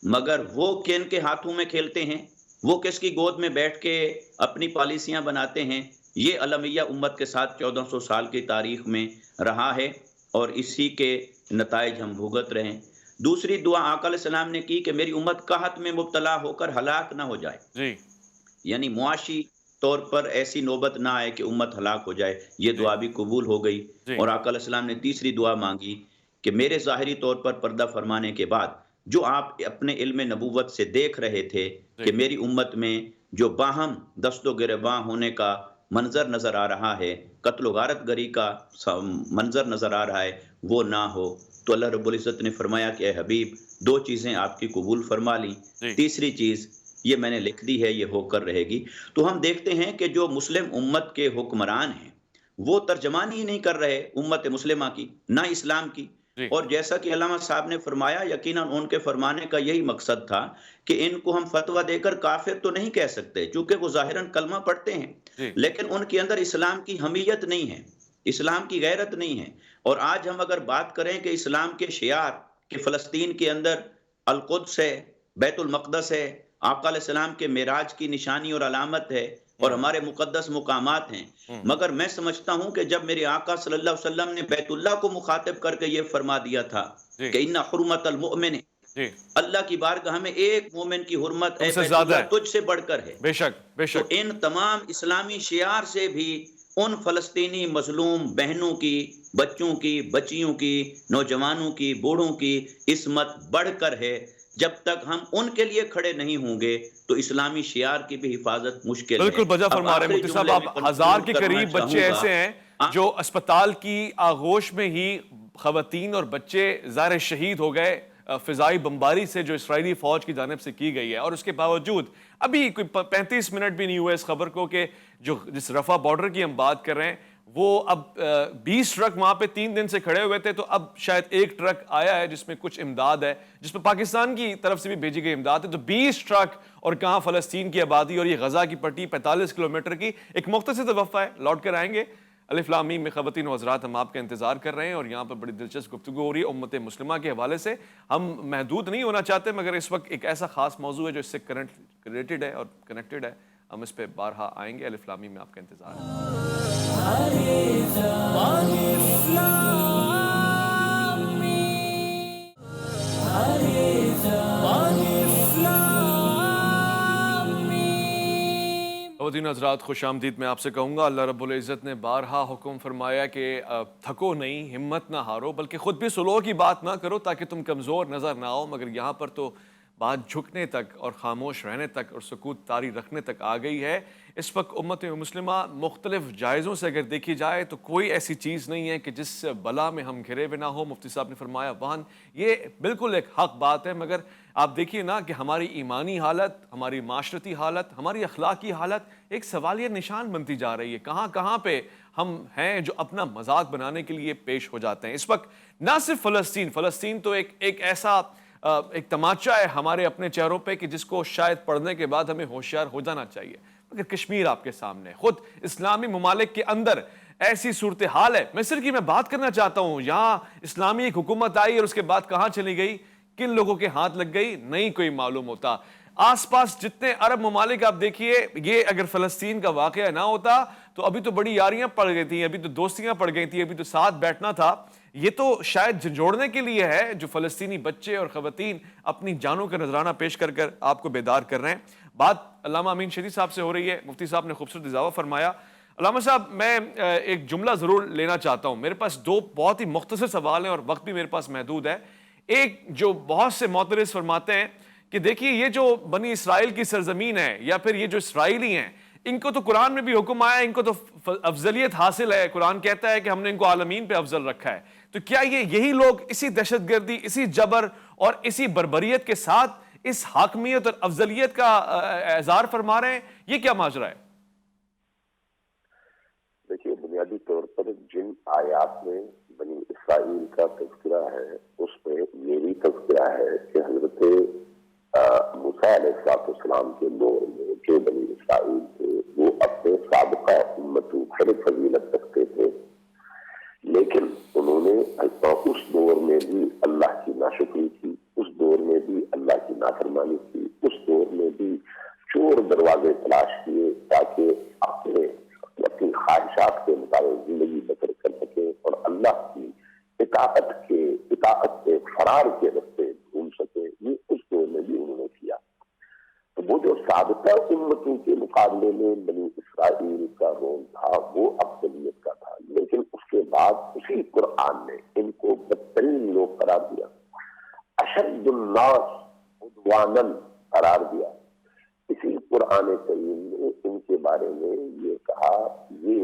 مگر وہ کن کے ہاتھوں میں کھیلتے ہیں, وہ کس کی گود میں بیٹھ کے اپنی پالیسیاں بناتے ہیں, یہ المیہ امت کے ساتھ 1400 سال کی تاریخ میں رہا ہے, اور اسی کے نتائج ہم بھگت رہے ہیں. دوسری دعا آقا علیہ السلام نے کی کہ میری امت قحط میں مبتلا ہو کر ہلاک نہ ہو جائے. یعنی معاشی طور پر ایسی نوبت نہ آئے کہ امت ہلاک ہو جائے. یہ دعا بھی قبول ہو گئی. اور آقا علیہ السلام نے تیسری دعا مانگی کہ میرے ظاہری طور پر پردہ فرمانے کے بعد جو آپ اپنے علم نبوت سے دیکھ رہے تھے کہ میری امت میں جو باہم دست و گریباں ہونے کا منظر نظر آ رہا ہے، قتل و غارت گری کا منظر نظر آ رہا ہے، وہ نہ ہو، تو اللہ رب العزت نے فرمایا کہ اے حبیب 2 چیزیں آپ کی قبول فرما لی، تیسری چیز یہ میں نے لکھ دی ہے، یہ ہو کر رہے گی۔ تو ہم دیکھتے ہیں کہ جو مسلم امت کے حکمران ہیں وہ ترجمانی ہی نہیں کر رہے امت مسلمہ کی، نہ اسلام کی، اور جیسا کہ علامہ صاحب نے فرمایا یقیناً ان کے فرمانے کا یہی مقصد تھا کہ ان کو ہم فتویٰ دے کر کافر تو نہیں کہہ سکتے چونکہ وہ ظاہراً کلمہ پڑھتے ہیں، لیکن ان کے اندر اسلام کی حمیت نہیں ہے، اسلام کی غیرت نہیں ہے۔ اور آج ہم اگر بات کریں کہ اسلام کے شعار کہ فلسطین کے اندر القدس ہے، بیت المقدس ہے، آقا علیہ السلام کے معراج کی نشانی اور علامت ہے، اور ہمارے مقدس مقامات ہیں، مگر میں سمجھتا ہوں کہ جب میرے آقا صلی اللہ علیہ وسلم نے بیت اللہ کو مخاطب کر کے یہ فرما دیا تھا کہ ان حرمت المؤمن، اللہ کی بارگاہ میں ایک مومن کی حرمت اے بیت اللہ تجھ سے بڑھ کر ہے،
بے شک بے شک،
تو ان تمام اسلامی شعار سے بھی ان فلسطینی مظلوم بہنوں کی، بچوں کی، بچیوں کی، نوجوانوں کی، بوڑھوں کی عصمت بڑھ کر ہے۔ جب تک ہم ان کے لیے کھڑے نہیں ہوں گے تو اسلامی شعار کی بھی حفاظت مشکل ہے۔
بالکل بجا فرما رہے ہیں مفتی صاحب، آپ 1000 کے قریب بچے ایسے ہیں جو اسپتال کی آغوش میں ہی خواتین اور بچے ظاہر شہید ہو گئے فضائی بمباری سے جو اسرائیلی فوج کی جانب سے کی گئی ہے، اور اس کے باوجود ابھی کوئی 35 منٹ بھی نہیں ہوئے اس خبر کو کہ جس رفح بارڈر کی ہم بات کر رہے ہیں وہ اب 20 ٹرک وہاں پہ 3 دن سے کھڑے ہوئے تھے، تو اب شاید 1 ٹرک آیا ہے جس میں کچھ امداد ہے، جس میں پاکستان کی طرف سے بھی بھیجی گئی امداد ہے، تو 20 ٹرک، اور کہاں فلسطین کی آبادی اور یہ غزہ کی پٹی 45 کلومیٹر کی ایک مختصر وقفہ ہے، لوٹ کر آئیں گے۔ الف لام میم میں خواتین و حضرات ہم آپ کا انتظار کر رہے ہیں، اور یہاں پر بڑی دلچسپ گفتگو ہو رہی ہے امت مسلمہ کے حوالے سے۔ ہم محدود نہیں ہونا چاہتے، مگر اس وقت ایک ایسا خاص موضوع ہے جو اس سے ریلیٹڈ ہے اور کنیکٹڈ ہے، ہم اس پہ بارہا آئیں گے۔ الف لام میم میں آپ کا انتظار خواتین حضرات خوش آمدید میں آپ سے کہوں گا، اللہ رب العزت نے بارہا حکم فرمایا کہ تھکو نہیں، ہمت نہ ہارو، بلکہ خود بھی سلو کی بات نہ کرو تاکہ تم کمزور نظر نہ آؤ، مگر یہاں پر تو بات جھکنے تک اور خاموش رہنے تک اور سکوت طاری رکھنے تک آ گئی ہے۔ اس وقت امت مسلمہ مختلف جائزوں سے اگر دیکھی جائے تو کوئی ایسی چیز نہیں ہے کہ جس بلا میں ہم گھرے ہوئے نہ ہو۔ مفتی صاحب نے فرمایا وہن، یہ بالکل ایک حق بات ہے، مگر آپ دیکھیے نا کہ ہماری ایمانی حالت، ہماری معاشرتی حالت، ہماری اخلاقی حالت ایک سوالیہ نشان بنتی جا رہی ہے۔ کہاں کہاں پہ ہم ہیں جو اپنا مذاق بنانے کے لیے پیش ہو جاتے ہیں۔ اس وقت نہ صرف فلسطین تو ایک ایسا ایک تماچا ہے ہمارے اپنے چہروں پہ کہ جس کو شاید پڑھنے کے بعد ہمیں ہوشیار ہو جانا چاہیے، مگر کشمیر آپ کے سامنے، خود اسلامی ممالک کے اندر ایسی صورتحال ہے۔ مصر کی میں بات کرنا چاہتا ہوں، یہاں اسلامی ایک حکومت آئی اور اس کے بعد کہاں چلی گئی، کن لوگوں کے ہاتھ لگ گئی، نہیں کوئی معلوم ہوتا۔ آس پاس جتنے عرب ممالک آپ دیکھیے، یہ اگر فلسطین کا واقعہ نہ ہوتا تو ابھی تو بڑی یاریاں پڑ گئی تھیں، ابھی تو دوستیاں پڑ گئی تھیں، ابھی تو ساتھ بیٹھنا تھا۔ یہ تو شاید جھنجھوڑنے کے لیے ہے جو فلسطینی بچے اور خواتین اپنی جانوں کا نذرانہ پیش کر کر آپ کو بیدار کر رہے ہیں۔ بات علامہ امین شریف صاحب سے ہو رہی ہے، مفتی صاحب نے خوبصورت اضافہ فرمایا۔ علامہ صاحب، میں ایک جملہ ضرور لینا چاہتا ہوں، میرے پاس 2 بہت ہی مختصر سوال ہیں اور وقت بھی میرے پاس محدود ہے۔ ایک جو بہت سے معترض فرماتے ہیں کہ دیکھیے یہ جو بنی اسرائیل کی سرزمین ہے یا پھر یہ جو اسرائیلی ہیں، ان کو تو قرآن میں بھی حکم آیا ہے، ان کو تو افضلیت حاصل ہے، قرآن کہتا ہے کہ ہم نے ان کو عالمین پہ افضل رکھا ہے، تو کیا یہی لوگ اسی دہشت گردی، اسی جبر اور اسی بربریت کے ساتھ اس حاکمیت اور افضلیت کا اظہار فرما رہے ہیں؟ یہ کیا ماجرا ہے؟
دیکھیے، بنیادی طور پر جن آیات میں بنی اسرائیل کا تذکرہ ہے اس میں یہ بھی تذکرہ ہے کہ حضرت موسیٰ علیہ السلام کے دور میں جو بنی اسرائیل تھے وہ اپنے سابقہ امتوں پر فضیلت رکھتے تھے، لیکن انہوں نے اس دور میں بھی اللہ کی ناشکری کی، اس دور میں بھی اللہ کی نافرمانی کی، اس دور میں بھی چور دروازے تلاش کیے تاکہ اپنی خواہشات کے مطابق زندگی بسر کر سکے اور اللہ کی اطاعت کے فرار کے رستے ڈھونڈ سکے، یہ اس دور میں بھی انہوں نے کیا۔ تو وہ جو سابقہ امتوں کے مقابلے میں بنی اسرائیل کا رول تھا وہ افضلیت کا تھا، لیکن اس کے بعد اسی قرآن نے ان کو بدترین لوگ قرار دیا، اشد الناس عدوانا قرار دیا۔ اسی قرآن کریم نے ان کے بارے میں یہ کہا، یہ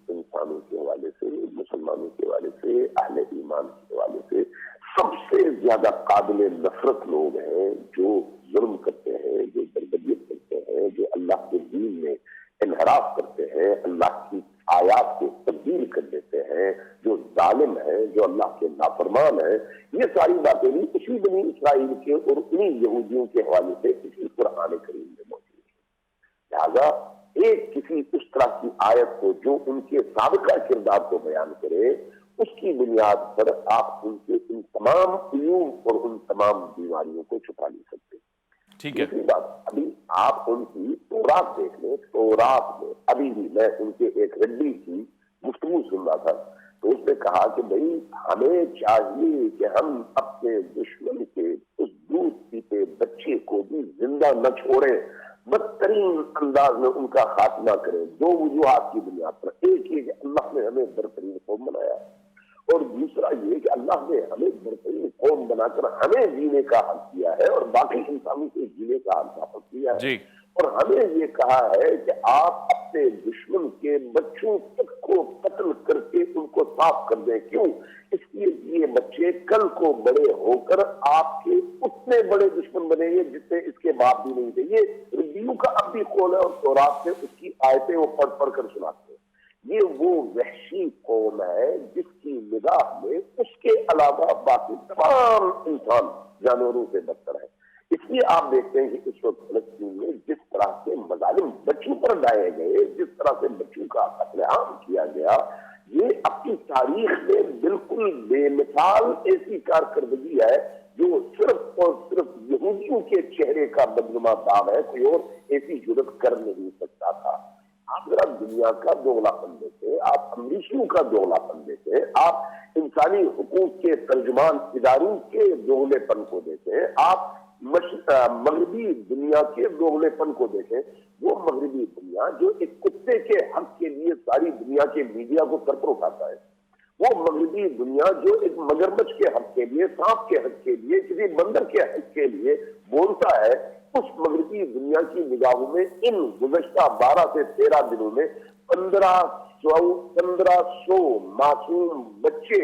انسانوں کے حوالے سے، مسلمانوں کے حوالے سے، اہل ایمان کے حوالے سے سب سے زیادہ قابل نفرت لوگ ہیں، جو ظلم کرتے ہیں، جو بربریت کرتے ہیں، جو اللہ کے دین میں انحراف کرتے ہیں، اللہ کی آیات کو تبدیل کر دیتے ہیں، جو ظالم ہیں، جو اللہ کے نافرمان ہیں۔ یہ ساری باتیں بھی اسی بنی اسرائیل کے اور انہی یہودیوں کے حوالے سے اسی قرآن کریم میں موجود ہے۔ لہذا ایک کسی اس طرح کی آیت کو جو ان کے سابقہ کردار کو بیان کرے، اس کی بنیاد پر آپ ان کے ان تمام عیوب اور ان تمام بیماریوں کو چھپا نہیں سکتے۔
ٹھیک ہے،
دوسری بات، ابھی آپ ان کی تورات دیکھ لیں، تورات میں ابھی بھی میں ان کے ایک رڈی کی گفتگو سن رہا تھا، تو اس نے کہا کہ بھئی ہمیں چاہیے کہ ہم اپنے دشمن کے اس دودھ پیتے بچے کو بھی زندہ نہ چھوڑیں، بدترین انداز میں ان کا خاتمہ کریں۔ دو وجوہات کی بنیاد پر، ایک یہ کہ اللہ نے ہمیں برترین قوم بنایا، اور دوسرا یہ کہ اللہ نے ہمیں بہترین قوم بنا کر ہمیں جینے کا حق دیا ہے اور باقی انسانوں سے جینے کا حق واپس دیا ہے
جی
اور ہمیں یہ کہا ہے کہ آپ اپنے دشمن کے بچوں تک کو قتل کر کے ان کو صاف کر دیں۔ کیوں؟ اس لیے یہ بچے کل کو بڑے ہو کر آپ کے اتنے بڑے دشمن بنیں گے جتنے اس کے باپ بھی نہیں تھے۔ یہ ربیوں کا اب بھی قول ہے اور تورات سے اس کی آیتیں وہ پڑھ پڑھ کر سناتے ہیں۔ یہ وہ وحشی قوم ہے جس کی نگاہ میں اس کے علاوہ باقی تمام انسان جانوروں سے بدتر ہے۔ اس لیے آپ دیکھتے ہیں کہ اس وقت فلسطین میں جس طرح سے مظالم بچوں پر ڈائے گئے، جس طرح سے بچوں کا قتل عام کیا گیا، یہ اپنی تاریخ میں بالکل بے مثال ایسی کارکردگی ہے جو صرف اور صرف یہودیوں کے چہرے کا بدنما داغ ہے، کوئی اور ایسی جرت کر نہیں سکتا تھا۔ آپ ذرا دنیا کا دوغلا پن دیکھیں، آپ امریکیوں کا دوغلا پن دیکھیں، آپ انسانی حقوق کے ترجمان اداروں کے دوغلے پن کو دیکھیں، آپ مغربی دنیا کے دوغلے پن کو دیکھیں۔ وہ مغربی دنیا جو ایک کتے کے حق کے لیے ساری دنیا کے میڈیا کو سر پر اٹھاتا ہے، وہ مغربی دنیا جو ایک مگرمچھ کے حق کے لیے، سانپ کے حق کے لیے، کسی بندر کے حق کے لیے بولتا ہے، اس مغربی دنیا کی نگاہوں میں ان گزشتہ 12 سے 13 دنوں میں 1500 معصوم بچے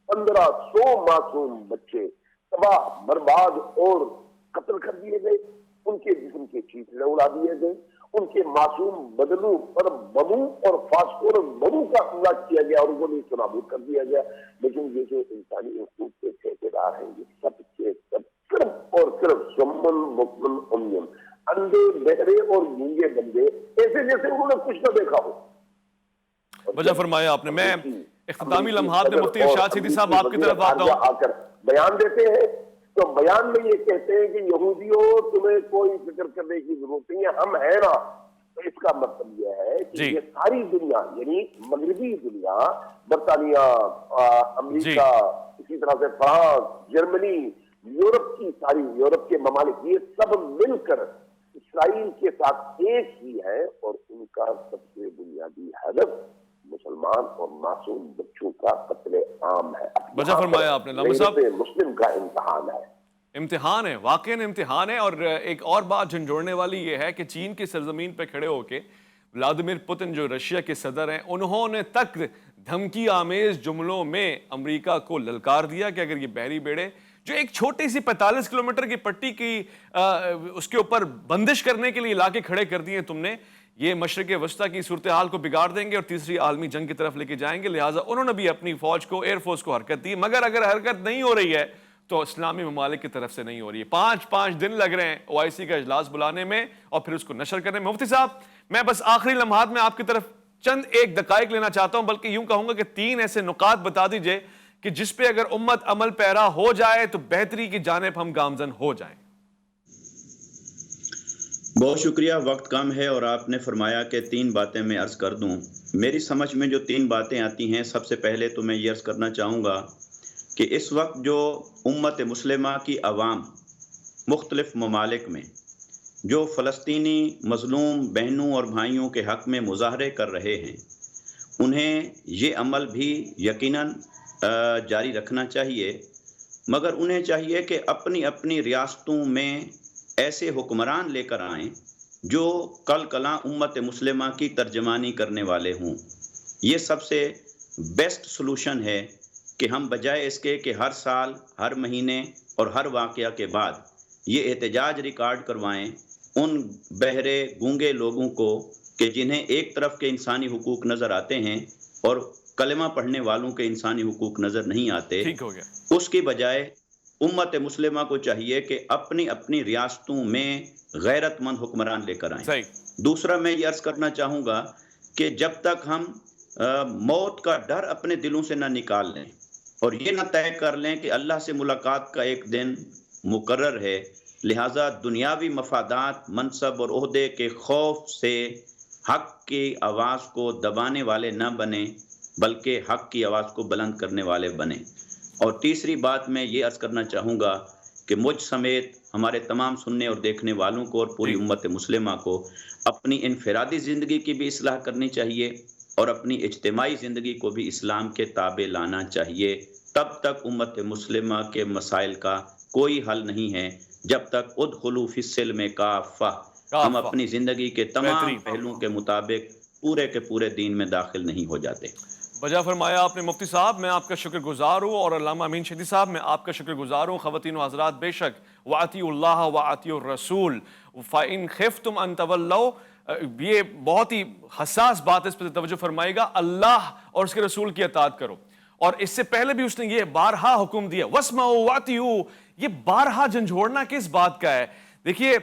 1500 معصوم بچے تباہ برباد اور قتل کر دیے گئے، ان کے جسم کے چیتڑے اڑا دیے گئے، ان کے معصوم بدنوں پر بموں اور فاسفورس بموں کا حملہ کیا گیا اور انہیں نابود کر دیا گیا۔ لیکن یہ جو انسانی حقوق کے ٹھیکیدار ہیں، یہ سب کے سب صرف اور صرف سمن مکمن امین، اندھے بہرے اور گونگے بندے، ایسے جیسے انہوں نے کچھ نہ دیکھا ہو۔
وجہ فرمایا آپ نے۔ میں اختتامی لمحات میں مفتی ارشاد سیدھی صاحب آپ کی طرف آتا ہوں۔
آ کر بیان دیتے ہیں تو بیان میں یہ کہتے ہیں کہ یہودیوں تمہیں کوئی فکر کرنے کی ضرورت نہیں ہے، ہم ہیں نا۔ تو اس کا مطلب یہ ہے کہ یہ ساری دنیا، یعنی مغربی دنیا، برطانیہ، امریکہ، اسی طرح سے فرانس، جرمنی، یورپ کی ساری یورپ کے ممالک، یہ سب مل کر اسرائیل کے ساتھ ایک ہی ہے اور ان کا سب سے بنیادی ہدف مسلمان اور معصوم بچوں کا قتل عام ہے۔
وجہ فرمایا آپ نے لامہ صاحب،
مسلم کا امتحان ہے،
امتحان ہے، واقعاً امتحان ہے۔ اور ایک اور بات جھنجھوڑنے والی یہ ہے کہ چین کی سرزمین پہ کھڑے ہو کے ولادیمیر پوتن جو رشیا کے صدر ہیں، انہوں نے تک دھمکی آمیز جملوں میں امریکہ کو للکار دیا کہ اگر یہ بحری بیڑے جو ایک چھوٹی سی 45 کلومیٹر کی پٹی کی اس کے اوپر بندش کرنے کے لیے علاقے کھڑے کر دیے تم نے، یہ مشرق وسطی کی صورتحال کو بگاڑ دیں گے اور تیسری عالمی جنگ کی طرف لے کے جائیں گے۔ لہٰذا انہوں نے بھی اپنی فوج کو، ایئر فورس کو حرکت دی، مگر اگر حرکت نہیں ہو رہی ہے تو اسلامی ممالک کی طرف سے نہیں ہو رہی ہے۔ 5 دن لگ رہے ہیں OIC کا اجلاس بلانے میں اور پھر اس کو نشر کرنے میں۔ مفتی صاحب، میں بس آخری لمحات میں آپ کی طرف چند ایک دقائق لینا چاہتا ہوں، بلکہ یوں کہوں گا کہ 3 ایسے نکات بتا دیجئے کہ جس پہ اگر امت عمل پیرا ہو جائے تو بہتری کی جانب ہم گامزن ہو جائیں۔
بہت شکریہ، وقت کم ہے اور آپ نے فرمایا کہ 3 باتیں میں عرض کر دوں۔ میری سمجھ میں جو 3 باتیں آتی ہیں، سب سے پہلے تو میں یہ عرض کرنا چاہوں گا کہ اس وقت جو امت مسلمہ کی عوام مختلف ممالک میں جو فلسطینی مظلوم بہنوں اور بھائیوں کے حق میں مظاہرے کر رہے ہیں، انہیں یہ عمل بھی یقیناً جاری رکھنا چاہیے، مگر انہیں چاہیے کہ اپنی اپنی ریاستوں میں ایسے حکمران لے کر آئیں جو کل کلاں امت مسلمہ کی ترجمانی کرنے والے ہوں۔ یہ سب سے بیسٹ سلوشن ہے کہ ہم بجائے اس کے کہ ہر سال، ہر مہینے اور ہر واقعہ کے بعد یہ احتجاج ریکارڈ کروائیں ان بہرے گونگے لوگوں کو کہ جنہیں ایک طرف کے انسانی حقوق نظر آتے ہیں اور کلمہ پڑھنے والوں کے انسانی حقوق نظر نہیں آتے،
ٹھیک ہو گیا۔
اس کی بجائے امت مسلمہ کو چاہیے کہ اپنی اپنی ریاستوں میں غیرت مند حکمران لے کر آئیں۔
صحیح۔
دوسرا میں یہ عرض کرنا چاہوں گا کہ جب تک ہم موت کا ڈر اپنے دلوں سے نہ نکال لیں اور یہ نہ طے کر لیں کہ اللہ سے ملاقات کا ایک دن مقرر ہے، لہٰذا دنیاوی مفادات، منصب اور عہدے کے خوف سے حق کی آواز کو دبانے والے نہ بنیں بلکہ حق کی آواز کو بلند کرنے والے بنیں۔ اور تیسری بات میں یہ عرض کرنا چاہوں گا کہ مجھ سمیت ہمارے تمام سننے اور دیکھنے والوں کو اور پوری امت مسلمہ کو اپنی انفرادی زندگی کی بھی اصلاح کرنی چاہیے اور اپنی اجتماعی زندگی کو بھی اسلام کے تابع لانا چاہیے۔ تب تک امت مسلمہ کے مسائل کا کوئی حل نہیں ہے جب تک ادخلوا فی السلم کافہ، ہم اپنی زندگی کے تمام پہلوؤں کے مطابق پورے کے پورے دین میں داخل نہیں ہو جاتے۔
وجہ فرمایا آپ نے مفتی صاحب، میں آپ کا شکر گزار ہوں، اور علامہ امین شدی صاحب میں آپ کا شکر گزار ہوں۔ خواتین و حضرات، بے شک وَأَطِیعُوا اللَّهَ وَأَطِیعُوا الرَّسُولَ فَإِن خِفْتُمْ أَن تَوَلَّوْا، یہ بہت ہی حساس بات ہے، اس پر توجہ فرمائے گا۔ اللہ اور اس کے رسول کی اطاعت کرو، اور اس سے پہلے بھی اس نے یہ بارہا حکم دیا، وَاسْمَعُوا وَأَطِیعُوا، یہ بارہا جھنجھوڑنا کس بات کا ہے؟ دیکھیے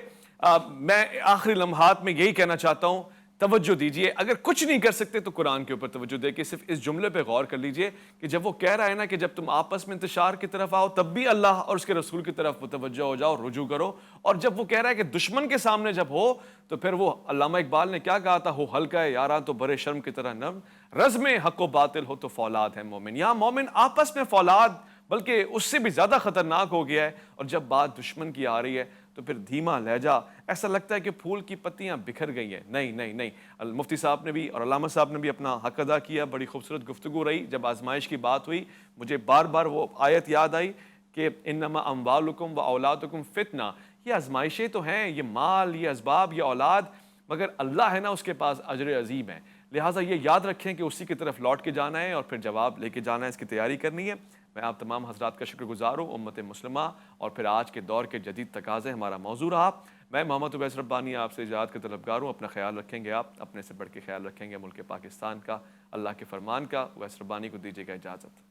میں آخری لمحات میں یہی کہنا چاہتا ہوں، توجہ دیجئے، اگر کچھ نہیں کر سکتے تو قرآن کے اوپر توجہ دے کے صرف اس جملے پہ غور کر لیجئے کہ جب وہ کہہ رہا ہے نا کہ جب تم آپس میں انتشار کی طرف آؤ تب بھی اللہ اور اس کے رسول کی طرف متوجہ ہو جاؤ، رجوع کرو، اور جب وہ کہہ رہا ہے کہ دشمن کے سامنے جب ہو تو پھر وہ علامہ اقبال نے کیا کہا تھا، ہو ہلکا ہے یاراں تو برے شرم کی طرح نرم، رزم حق و باطل ہو تو فولاد ہے مومن۔ یہاں مومن آپس میں فولاد بلکہ اس سے بھی زیادہ خطرناک ہو گیا ہے، اور جب بات دشمن کی آ رہی ہے تو پھر دھیما لہجہ، ایسا لگتا ہے کہ پھول کی پتیاں بکھر گئی ہیں۔ نہیں نہیں نہیں، مفتی صاحب نے بھی اور علامہ صاحب نے بھی اپنا حق ادا کیا، بڑی خوبصورت گفتگو رہی۔ جب آزمائش کی بات ہوئی مجھے بار بار وہ آیت یاد آئی کہ انما اموالکم و اولادکم فتنہ، یہ آزمائشیں تو ہیں، یہ مال، یہ اسباب، یہ اولاد، مگر اللہ ہے نا اس کے پاس اجر عظیم ہے، لہٰذا یہ یاد رکھیں کہ اسی کی طرف لوٹ کے جانا ہے اور پھر جواب لے کے جانا ہے، اس کی تیاری کرنی ہے۔ میں آپ تمام حضرات کا شکر گزار ہوں، امت مسلمہ اور پھر آج کے دور کے جدید تقاضے ہمارا موضوع رہا۔ میں محمد اویس ربانی آپ سے اجازت کے طلبگار ہوں، اپنا خیال رکھیں گے، آپ اپنے سے بڑھ کے خیال رکھیں گے ملک پاکستان کا، اللہ کے فرمان کا۔ اویس ربانی کو دیجیے گا اجازت۔